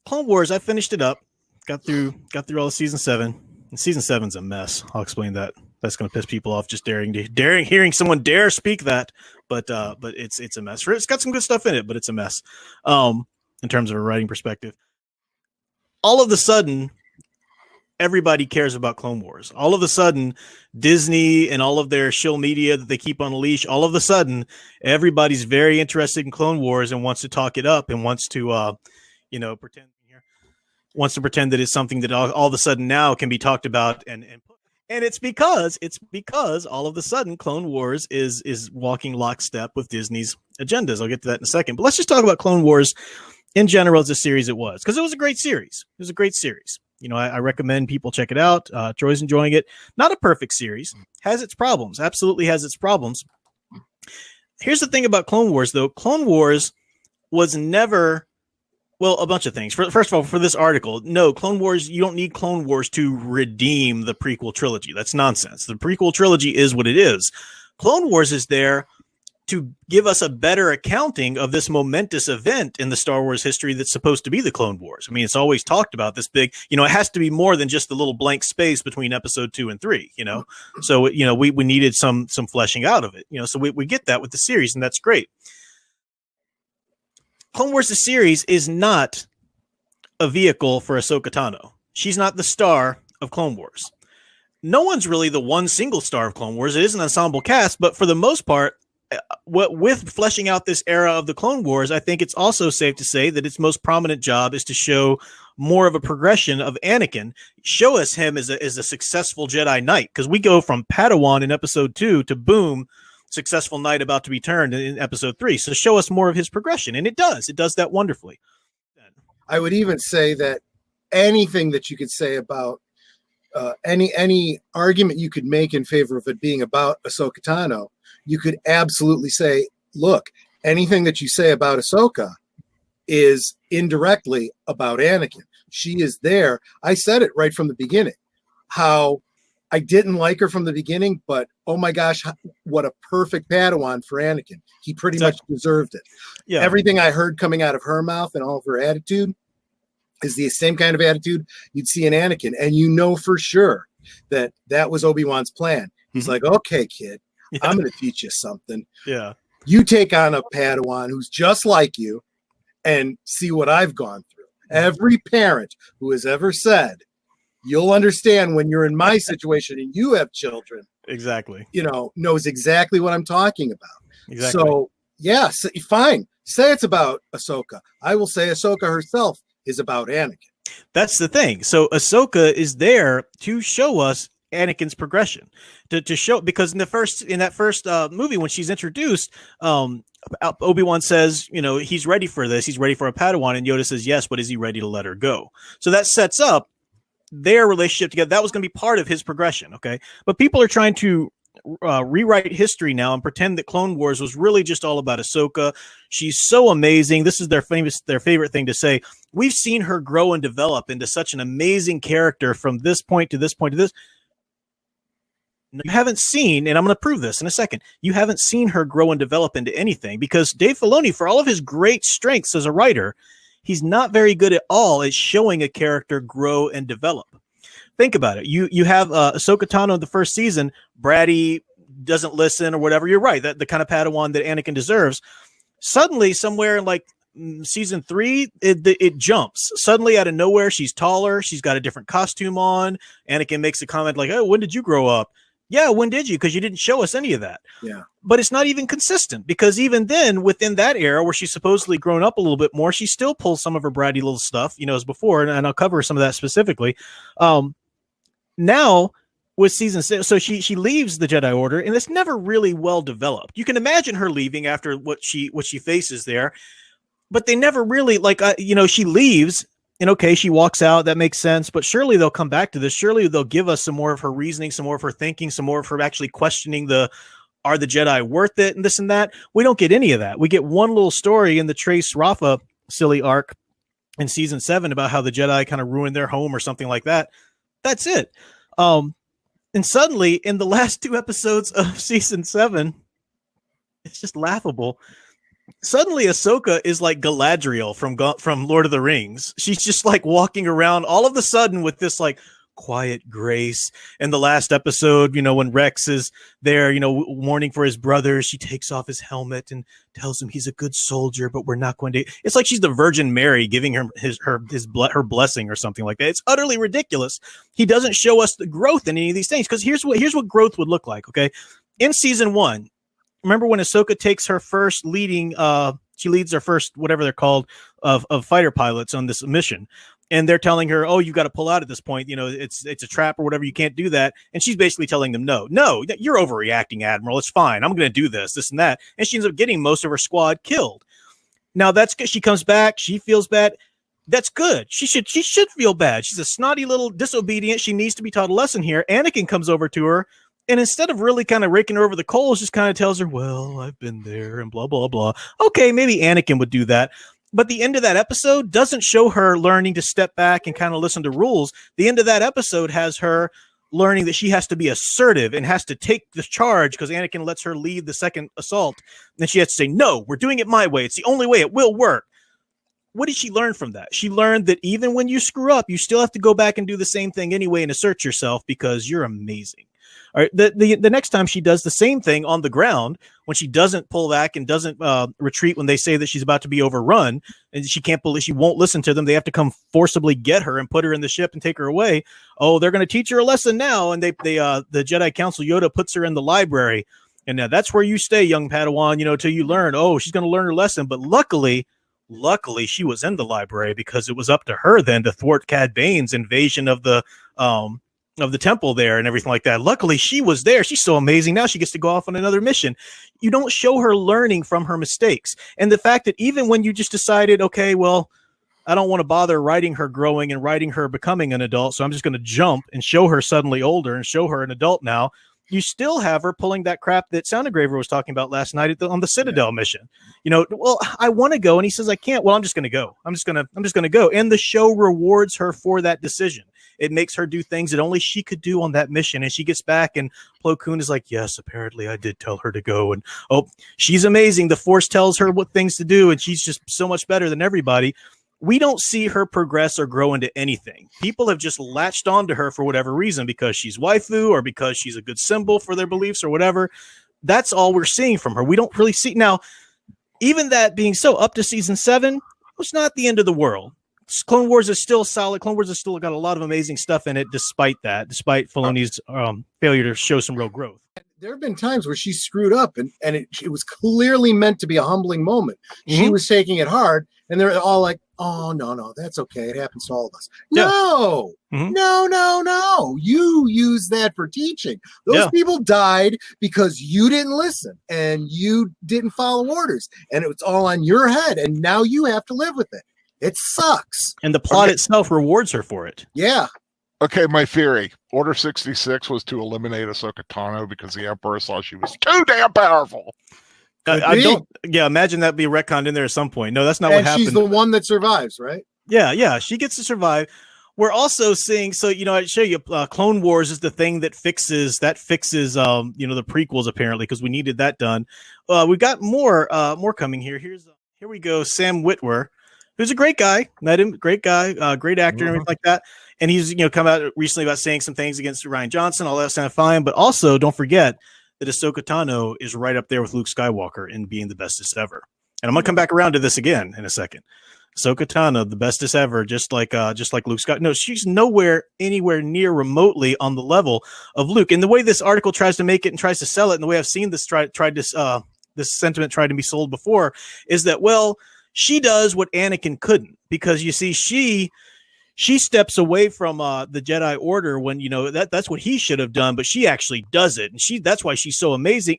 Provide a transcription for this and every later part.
Clone Wars, I finished it up, got through all of season 7. And season 7's a mess. I'll explain that. That's going to piss people off just hearing someone dare speak that. But it's a mess. It's got some good stuff in it, but it's a mess. In terms of a writing perspective, all of a sudden, everybody cares about Clone Wars. All of a sudden, Disney and all of their shill media that they keep on a leash, all of a sudden, everybody's very interested in Clone Wars and wants to talk it up and wants to, pretend that it's something that all of a sudden now can be talked about. And it's because all of a sudden Clone Wars is walking lockstep with Disney's agendas. I'll get to that in a second. But let's just talk about Clone Wars in general as a series it was, because it was a great series. It was a great series. I recommend people check it out. Troy's enjoying it. Not a perfect series. Has its problems. Absolutely has its problems. Here's the thing about Clone Wars, though. Clone Wars was never, well, a bunch of things. First of all, for this article, no, Clone Wars, you don't need Clone Wars to redeem the prequel trilogy. That's nonsense. The prequel trilogy is what it is. Clone Wars is there to give us a better accounting of this momentous event in the Star Wars history that's supposed to be the Clone Wars. I mean, it's always talked about this big, it has to be more than just the little blank space between episode 2 and 3, So, we needed some fleshing out of it, so we get that with the series, and that's great. Clone Wars, the series, is not a vehicle for Ahsoka Tano. She's not the star of Clone Wars. No one's really the one single star of Clone Wars. It is an ensemble cast, but for the most part, with fleshing out this era of the Clone Wars, I think it's also safe to say that its most prominent job is to show more of a progression of Anakin, show us him as a successful Jedi Knight, because we go from Padawan in episode 2 to boom, successful knight about to be turned in episode 3. So show us more of his progression, and it does that wonderfully. I would even say that anything that you could say about any argument you could make in favor of it being about Ahsoka Tano, you could absolutely say, look, anything that you say about Ahsoka is indirectly about Anakin. She is there. I said it right from the beginning, how I didn't like her from the beginning, but oh my gosh, what a perfect Padawan for Anakin. He pretty much deserved it. Yeah. Everything I heard coming out of her mouth and all of her attitude is the same kind of attitude you'd see in Anakin. And for sure that was Obi-Wan's plan. He's like, okay, kid, I'm going to teach you something. Yeah. You take on a Padawan who's just like you and see what I've gone through. Every parent who has ever said, you'll understand when you're in my situation and you have children. Exactly. Knows exactly what I'm talking about. Exactly. So, yeah, fine. Say it's about Ahsoka. I will say Ahsoka herself is about Anakin. That's the thing. So Ahsoka is there to show us Anakin's progression, to show, because in that first movie, when she's introduced, Obi-Wan says, he's ready for this. He's ready for a Padawan. And Yoda says, yes, but is he ready to let her go? So that sets up their relationship together. That was going to be part of his progression. Okay. But people are trying to rewrite history now and pretend that Clone Wars was really just all about Ahsoka. She's so amazing. This is their favorite thing to say. We've seen her grow and develop into such an amazing character from this point to this point to this. You haven't seen, and I'm going to prove this in a second, you haven't seen her grow and develop into anything, because Dave Filoni, for all of his great strengths as a writer, he's not very good at all at showing a character grow and develop. Think about it. You have Ahsoka Tano in the first season, bratty, doesn't listen or whatever. You're right. That the kind of Padawan that Anakin deserves. Suddenly, somewhere in like season 3, it jumps. Suddenly, out of nowhere, she's taller. She's got a different costume on. Anakin makes a comment like, oh, when did you grow up? Yeah, when did you? Because you didn't show us any of that. Yeah. But it's not even consistent, because even then, within that era where she's supposedly grown up a little bit more, she still pulls some of her bratty little stuff, as before, and I'll cover some of that specifically. Now, with season 6, so she leaves the Jedi Order, and it's never really well developed. You can imagine her leaving after what she faces there, but they never really, she leaves. And okay, she walks out. That makes sense. But surely they'll come back to this. Surely they'll give us some more of her reasoning, some more of her thinking, some more of her actually questioning are the Jedi worth it, and this and that. We don't get any of that. We get one little story in the Trace Rafa silly arc in season 7 about how the Jedi kind of ruined their home or something like that. That's it. And suddenly, in the last 2 episodes of season 7, it's just laughable. Suddenly Ahsoka is like Galadriel from Lord of the Rings. She's just like walking around all of a sudden with this like quiet grace. In the last episode, when Rex is there, mourning for his brother, she takes off his helmet and tells him he's a good soldier, but we're not going to. It's like she's the Virgin Mary giving her blessing or something like that. It's utterly ridiculous. He doesn't show us the growth in any of these things, because here's what growth would look like. Okay, in season 1. Remember when Ahsoka takes her first she leads their first, whatever they're called, of fighter pilots on this mission. And they're telling her, oh, you got to pull out at this point. It's a trap or whatever. You can't do that. And she's basically telling them, no, you're overreacting, Admiral. It's fine. I'm going to do this and that. And she ends up getting most of her squad killed. Now that's good. She comes back. She feels bad. That's good. She should feel bad. She's a snotty little disobedient. She needs to be taught a lesson here. Anakin comes over to her, and instead of really kind of raking her over the coals, just kind of tells her, well, I've been there and blah, blah, blah. Okay, maybe Anakin would do that. But the end of that episode doesn't show her learning to step back and kind of listen to rules. The end of that episode has her learning that she has to be assertive and has to take the charge, because Anakin lets her lead the second assault. And then she has to say, no, we're doing it my way. It's the only way. It will work. What did she learn from that? She learned that even when you screw up, you still have to go back and do the same thing anyway and assert yourself, because you're amazing. All right. The next time she does the same thing on the ground, when she doesn't pull back and doesn't retreat when they say that she's about to be overrun, and she won't listen to them. They have to come forcibly get her and put her in the ship and take her away. Oh, they're going to teach her a lesson now. And the Jedi Council Yoda puts her in the library. And now that's where you stay, young Padawan, till you learn. Oh, she's going to learn her lesson. But luckily, she was in the library, because it was up to her then to thwart Cad Bane's invasion of the temple there and everything like that. Luckily, she was there. She's so amazing. Now she gets to go off on another mission. You don't show her learning from her mistakes. And the fact that even when you just decided, okay, well, I don't want to bother writing her growing and writing her becoming an adult, so I'm just going to jump and show her suddenly older and show her an adult now, you still have her pulling that crap that Soundagraver was talking about last night on the Citadel mission. Well, I want to go, and he says I can't. Well, I'm just going to go. I'm just going to go. And the show rewards her for that decision. It makes her do things that only she could do on that mission. And she gets back, and Plo Koon is like, yes, apparently I did tell her to go. And she's amazing. The Force tells her what things to do, and she's just so much better than everybody. We don't see her progress or grow into anything. People have just latched onto her for whatever reason, because she's waifu or because she's a good symbol for their beliefs or whatever. That's all we're seeing from her. We don't really see. Now, even that being so, up to season 7, it's not the end of the world. Clone Wars is still solid. Clone Wars has still got a lot of amazing stuff in it, despite Filoni's failure to show some real growth. There have been times where she screwed up, and it was clearly meant to be a humbling moment. Mm-hmm. She was taking it hard, and they're all like, oh, no, that's okay. It happens to all of us. Yeah. No, mm-hmm. No. You use that for teaching. Those people died because you didn't listen, and you didn't follow orders, and it was all on your head, and now you have to live with it. It sucks. And the plot itself rewards her for it. Yeah. Okay, my theory. Order 66 was to eliminate Ahsoka Tano because the Emperor saw she was too damn powerful. Imagine that be retconned in there at some point. No, that's not what happened. She's the one that survives, right? Yeah, she gets to survive. We're also seeing, I show you Clone Wars is the thing that fixes the prequels, apparently, because we needed that done. We've got more coming here. Here we go. Sam Witwer, who's a great guy. Met him, great guy, great actor, and everything like that. And he's come out recently about saying some things against Rian Johnson. All that's kind of fine, but also don't forget that Ahsoka Tano is right up there with Luke Skywalker in being the bestest ever. And I'm gonna come back around to this again in a second. Ahsoka Tano, the bestest ever, just like Luke Skywalker. No, she's anywhere near remotely on the level of Luke. And the way this article tries to make it and tries to sell it, and the way I've seen this this sentiment tried to be sold before, is that, well, she does what Anakin couldn't, because you see, she steps away from the Jedi Order when that's what he should have done, but she actually does it, and that's why she's so amazing.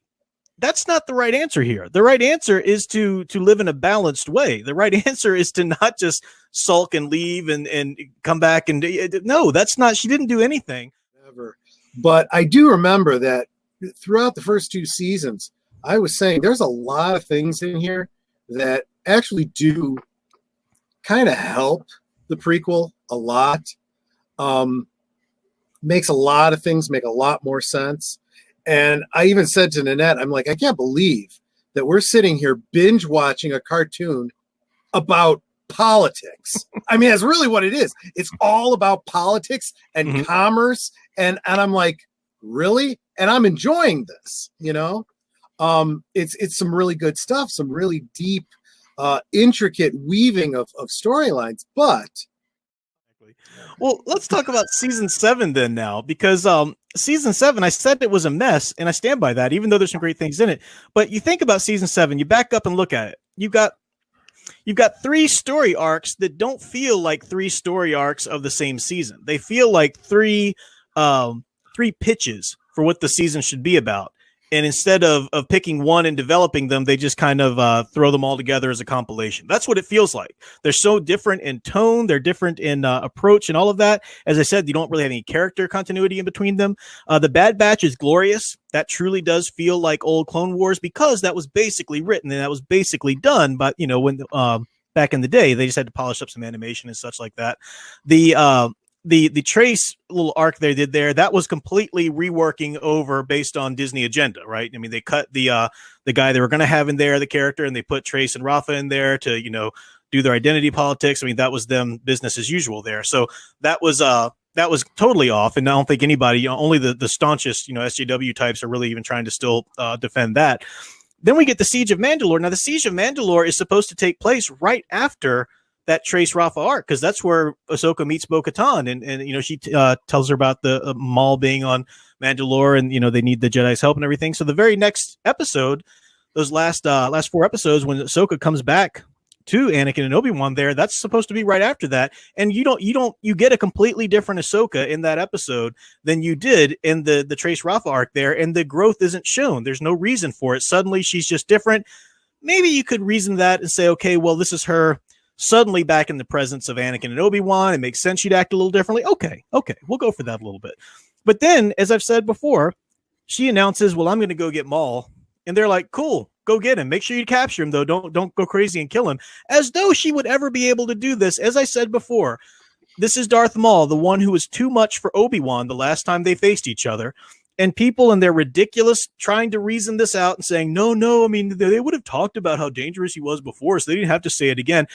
That's not the right answer here. The right answer is to live in a balanced way. The right answer is to not just sulk and leave and come back and no, that's not. She didn't do anything. Never. But I do remember that throughout the first 2 seasons, I was saying there's a lot of things in here that actually do kind of help the prequel a lot. Makes a lot of things make a lot more sense. And I even said to Nanette, I'm like, I can't believe that we're sitting here binge watching a cartoon about politics. I mean, that's really what it is. It's all about politics and commerce. And I'm like, really? And I'm enjoying this, you know? It's some really good stuff, some really deep, intricate weaving of storylines. But well, let's talk about season 7 then now, because season 7, I said it was a mess, and I stand by that, even though there's some great things in it. But you think about season 7, you back up and look at it. You've got 3 story arcs that don't feel like 3 story arcs of the same season. They feel like three pitches for what the season should be about. And instead of picking one and developing them, they just kind of throw them all together as a compilation. That's what it feels like. They're so different in tone. They're different in approach and all of that. As I said, you don't really have any character continuity in between them. The Bad Batch is glorious. That truly does feel like old Clone Wars, because that was basically written and that was basically done. But, you know, when back in the day, they just had to polish up some animation and such like that. The Trace little arc they did there, that was completely reworking over based on Disney agenda, right? I mean, they cut the guy they were going to have in there, the character, and they put Trace and Rafa in there to, you know, do their identity politics. I mean, that was them business as usual there. So that was totally off. And I don't think anybody, you know, only the staunchest, you know, SJW types are really even trying to still defend that. Then we get the Siege of Mandalore. Now, the Siege of Mandalore is supposed to take place right after that Trace Rafa arc, because that's where Ahsoka meets Bo-Katan, and you know, she tells her about the Maul being on Mandalore, and you know, they need the Jedi's help and everything. So the very next episode, those last 4 episodes, when Ahsoka comes back to Anakin and Obi-Wan there, that's supposed to be right after that. And you get a completely different Ahsoka in that episode than you did in the Trace Rafa arc there, and the growth isn't shown. There's no reason for it. Suddenly she's just different. Maybe you could reason that and say, okay, well, this is her suddenly back in the presence of Anakin and Obi-Wan. It makes sense she'd act a little differently. Okay, we'll go for that a little bit. But then, as I've said before, she announces, well, I'm going to go get Maul. And they're like, cool, go get him. Make sure you capture him, though. Don't go crazy and kill him. As though she would ever be able to do this. As I said before, this is Darth Maul, the one who was too much for Obi-Wan the last time they faced each other. And people in their ridiculous trying to reason this out and saying, no, I mean, they would have talked about how dangerous he was before, so they didn't have to say it again.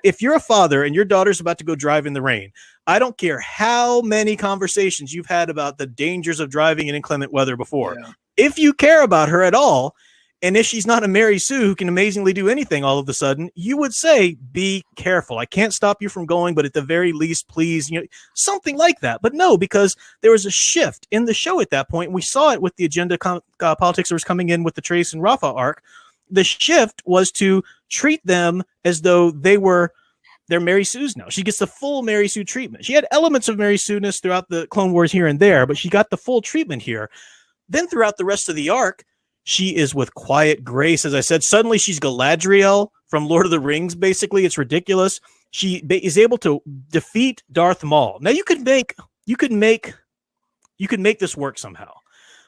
If you're a father and your daughter's about to go drive in the rain, I don't care how many conversations you've had about the dangers of driving in inclement weather before. Yeah. If you care about her at all, and if she's not a Mary Sue who can amazingly do anything all of a sudden, you would say, be careful. I can't stop you from going, but at the very least, please, you know, something like that. But no, because there was a shift in the show at that point. And we saw it with the agenda politics that was coming in with the Trace and Rafa arc. The shift was to treat them as though they're Mary Sue's now. She gets the full Mary Sue treatment. She had elements of Mary Sue-ness throughout the Clone Wars here and there, but she got the full treatment here. Then throughout the rest of the arc, she is with quiet grace. As I said, suddenly she's Galadriel from Lord of the Rings, basically. It's ridiculous. She is able to defeat Darth Maul. Now, you could make this work somehow,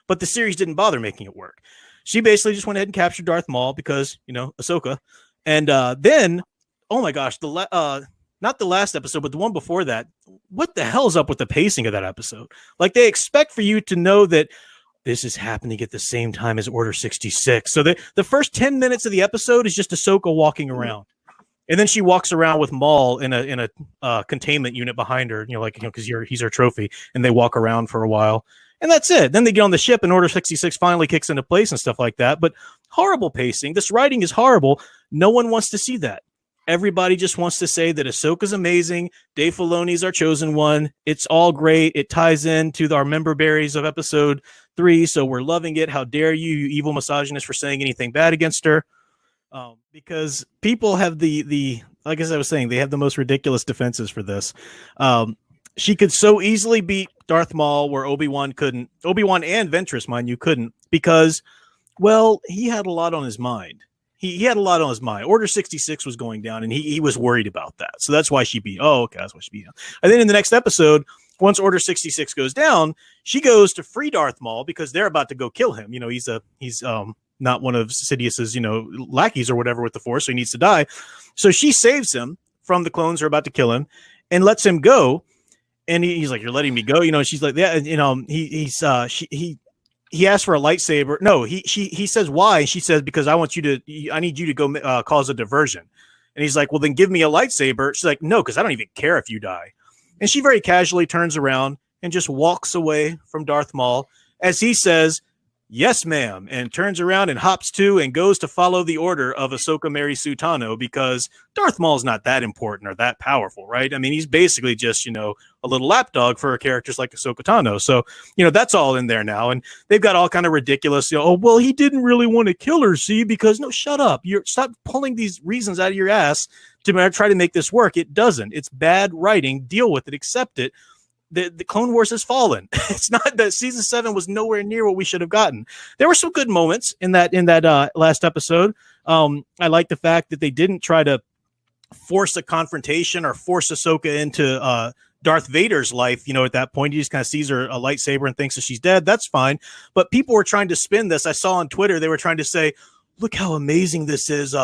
but the series didn't bother making it work. She basically just went ahead and captured Darth Maul because, you know, Ahsoka. And then, oh my gosh, not the last episode, but the one before that, what the hell's up with the pacing of that episode? Like, they expect for you to know that this is happening at the same time as Order 66. So the first 10 minutes of the episode is just Ahsoka walking around. And then she walks around with Maul in a containment unit behind her, you know, like, you know, because he's her trophy, and they walk around for a while. And that's it. Then they get on the ship and Order 66 finally kicks into place and stuff like that. But horrible pacing. This writing is horrible. No one wants to see that. Everybody just wants to say that Ahsoka's amazing. Dave Filoni's our chosen one. It's all great. It ties into our member berries of episode 3. So we're loving it. How dare you evil misogynist, for saying anything bad against her? Because people have the like as I was saying, they have the most ridiculous defenses for this. She could so easily beat Darth Maul where Obi-Wan couldn't. Obi-Wan and Ventress, mind you, couldn't, because, well, he had a lot on his mind. He had a lot on his mind. Order 66 was going down, and he was worried about that. So that's why she beat. Oh, okay, that's why she beat him. And then in the next episode, once Order 66 goes down, she goes to free Darth Maul because they're about to go kill him. You know, he's not one of Sidious's, you know, lackeys or whatever with the Force, so he needs to die. So she saves him from the clones who are about to kill him and lets him go. And he's like, "You're letting me go?" You know, and she's like, "Yeah." And, you know, he he asked for a lightsaber. No, he says why. She says because I need you to go cause a diversion. And he's like, well, then give me a lightsaber. She's like, no, because I don't even care if you die. And she very casually turns around and just walks away from Darth Maul as he says, yes, ma'am, and turns around and hops to and goes to follow the order of Ahsoka Mary Sue Tano because Darth Maul's not that important or that powerful, right? I mean, he's basically just, a little lapdog for characters like Ahsoka Tano. So, that's all in there now. And they've got all kind of ridiculous, oh, well, he didn't really want to kill her, see, because no, shut up. Stop pulling these reasons out of your ass to try to make this work. It doesn't. It's bad writing. Deal with it. Accept it. The Clone Wars has fallen. It's not that season 7 was nowhere near what we should have gotten. There were some good moments in that last episode. I like the fact that they didn't try to force a confrontation or force Ahsoka into Darth Vader's life. At that point, he just kind of sees her a lightsaber and thinks that she's dead. That's fine. But people were trying to spin this. I saw on Twitter, they were trying to say, look how amazing this is.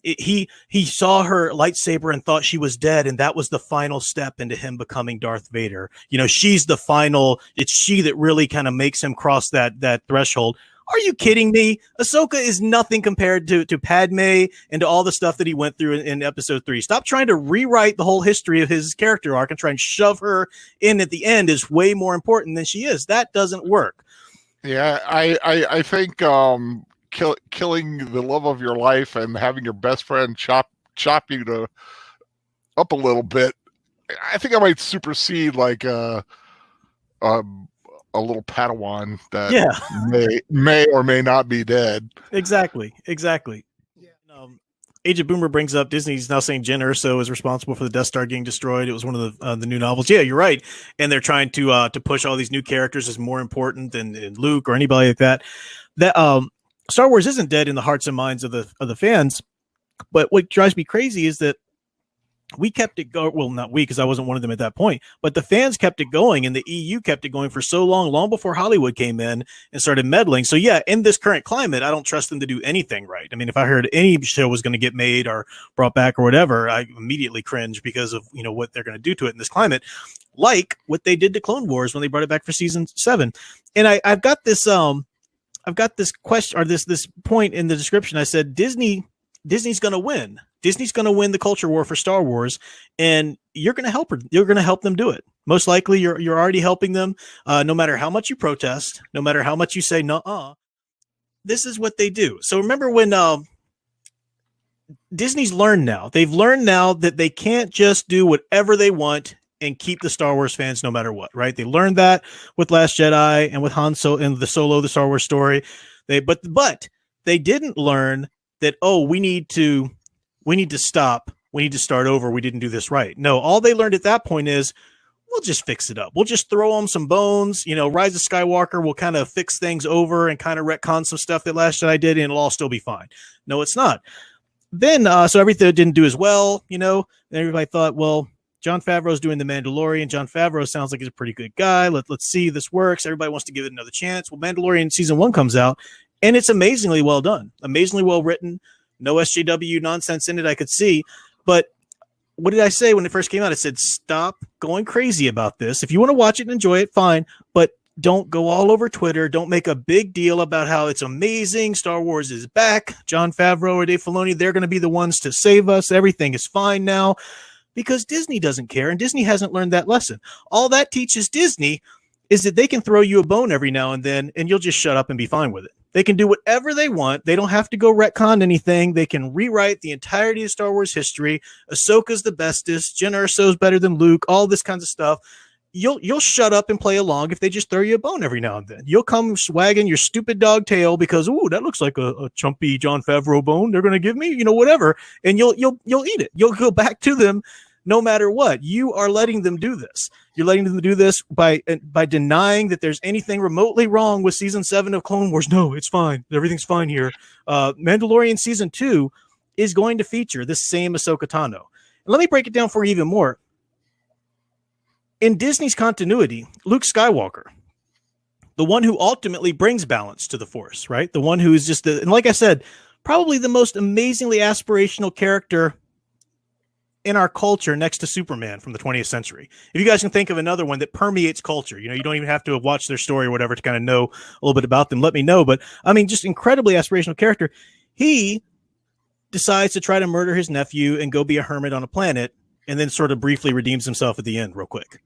He saw her lightsaber and thought she was dead, and that was the final step into him becoming Darth Vader. She's the final. It's she that really kind of makes him cross that threshold. Are you kidding me? Ahsoka is nothing compared to Padme and to all the stuff that he went through in episode 3. Stop trying to rewrite the whole history of his character arc and try and shove her in at the end is way more important than she is. That doesn't work. Yeah, I think killing the love of your life and having your best friend chop you up a little bit, I think I might supersede like a little Padawan that may or may not be dead. Exactly. Yeah. Agent Boomer brings up Disney's now saying Jen Erso is responsible for the Death Star getting destroyed. It was one of the new novels. Yeah, you're right. And they're trying to push all these new characters as more important than Luke or anybody like that. That Star Wars isn't dead in the hearts and minds of the fans. But what drives me crazy is that we kept it going. Well, not we, because I wasn't one of them at that point, but the fans kept it going and the EU kept it going for so long before Hollywood came in and started meddling. So yeah, in this current climate, I don't trust them to do anything right. I mean, if I heard any show was going to get made or brought back or whatever, I immediately cringe because of, what they're going to do to it in this climate, like what they did to Clone Wars when they brought it back for season 7. And I've got this question or this point in the description. I said, Disney's going to win. Disney's going to win the culture war for Star Wars, and you're going to help her. You're going to help them do it. Most likely, you're already helping them. No matter how much you protest, no matter how much you say no, this is what they do. So remember when Disney's learned now. They've learned now that they can't just do whatever they want and keep the Star Wars fans no matter what. Right? They learned that with Last Jedi and with Han Solo and the Star Wars story. But they didn't learn that, we need to stop. We need to start over. We didn't do this right. No, all they learned at that point is we'll just fix it up. We'll just throw them some bones. Rise of Skywalker will kind of fix things over and kind of retcon some stuff that Last Jedi did, and it'll all still be fine. No, it's not. Then, so everything didn't do as well, and everybody thought, well, Jon Favreau's doing The Mandalorian. Jon Favreau sounds like he's a pretty good guy. Let's see if this works. Everybody wants to give it another chance. Well, Mandalorian season 1 comes out, and it's amazingly well done, amazingly well written. No SJW nonsense in it I could see. But what did I say when it first came out? I said, stop going crazy about this. If you want to watch it and enjoy it, fine. But don't go all over Twitter. Don't make a big deal about how it's amazing. Star Wars is back. Jon Favreau or Dave Filoni, they're going to be the ones to save us. Everything is fine now. Because Disney doesn't care, and Disney hasn't learned that lesson. All that teaches Disney is that they can throw you a bone every now and then, and you'll just shut up and be fine with it. They can do whatever they want. They don't have to go retcon anything. They can rewrite the entirety of Star Wars history. Ahsoka's the bestest. Jen Erso's better than Luke. All this kinds of stuff. You'll shut up and play along if they just throw you a bone every now and then. You'll come swagging your stupid dog tail because, ooh, that looks like a chumpy Jon Favreau bone they're going to give me, whatever. And you'll eat it. You'll go back to them no matter what. You are letting them do this. You're letting them do this by denying that there's anything remotely wrong with season 7 of Clone Wars. No, it's fine. Everything's fine here. Mandalorian season 2 is going to feature this same Ahsoka Tano. And let me break it down for you even more. In Disney's continuity, Luke Skywalker, the one who ultimately brings balance to the Force, right? The one who is just, and like I said, probably the most amazingly aspirational character in our culture next to Superman from the 20th century. If you guys can think of another one that permeates culture, you don't even have to have watched their story or whatever to kind of know a little bit about them. Let me know. But I mean, just incredibly aspirational character. He decides to try to murder his nephew and go be a hermit on a planet, and then sort of briefly redeems himself at the end real quick.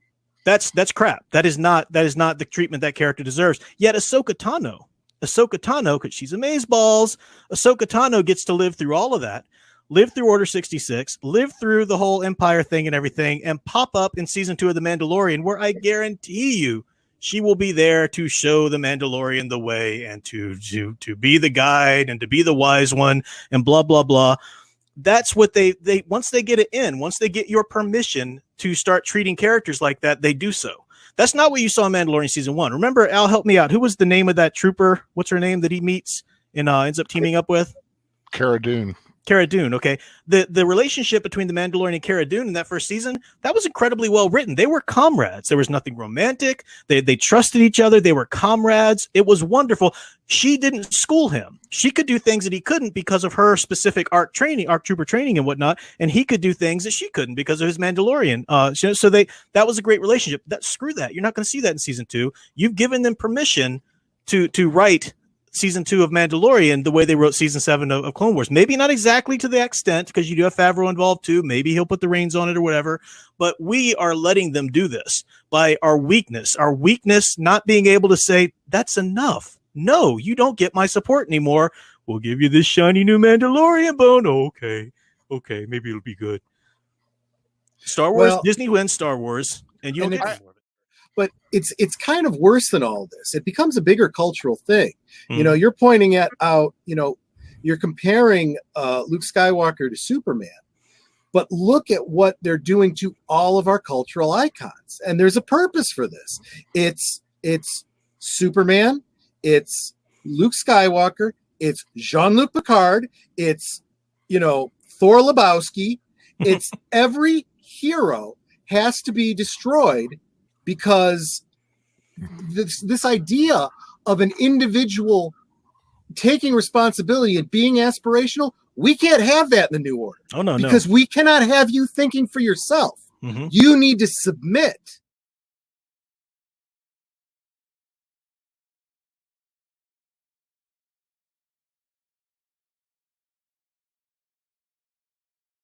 That's crap. That is not the treatment that character deserves. Yet Ahsoka Tano, because she's amazeballs, Ahsoka Tano gets to live through all of that, live through Order 66, live through the whole Empire thing and everything, and pop up in season 2 of The Mandalorian, where I guarantee you she will be there to show the Mandalorian the way and to be the guide and to be the wise one and blah, blah, blah. That's what they once they get it in, once they get your permission to start treating characters like that, they do so. That's not what you saw in Mandalorian season 1. Remember, Al, help me out. Who was the name of that trooper? What's her name that he meets and ends up teaming up with? Cara Dune. Cara Dune, okay. The relationship between the Mandalorian and Cara Dune in that first season, that was incredibly well written. They were comrades. There was nothing romantic. They trusted each other. They were comrades. It was wonderful. She didn't school him. She could do things that he couldn't because of her specific ARC trooper training and whatnot, and he could do things that she couldn't because of his Mandalorian. So that was a great relationship. Screw that. You're not going to see that in season 2. You've given them permission to write season 2 of Mandalorian the way they wrote season 7 of Clone Wars. Maybe not exactly to the extent, because you do have Favreau involved too. Maybe he'll put the reins on it or whatever, but we are letting them do this by our weakness not being able to say, that's enough. No, you don't get my support anymore. We'll give you this shiny new Mandalorian bone. Oh, okay, maybe it'll be good. Star Wars, well, Disney wins Star Wars, and you don't get more of it. But it's kind of worse than all this. It becomes a bigger cultural thing. Mm-hmm. You're pointing out, you're comparing Luke Skywalker to Superman, but look at what they're doing to all of our cultural icons. And there's a purpose for this. It's Superman. It's Luke Skywalker. It's Jean-Luc Picard. It's, Thor Lebowski. It's every hero has to be destroyed, because this idea of an individual taking responsibility and being aspirational, we can't have that in the New Order. Oh, no, because we cannot have you thinking for yourself. Mm-hmm. You need to submit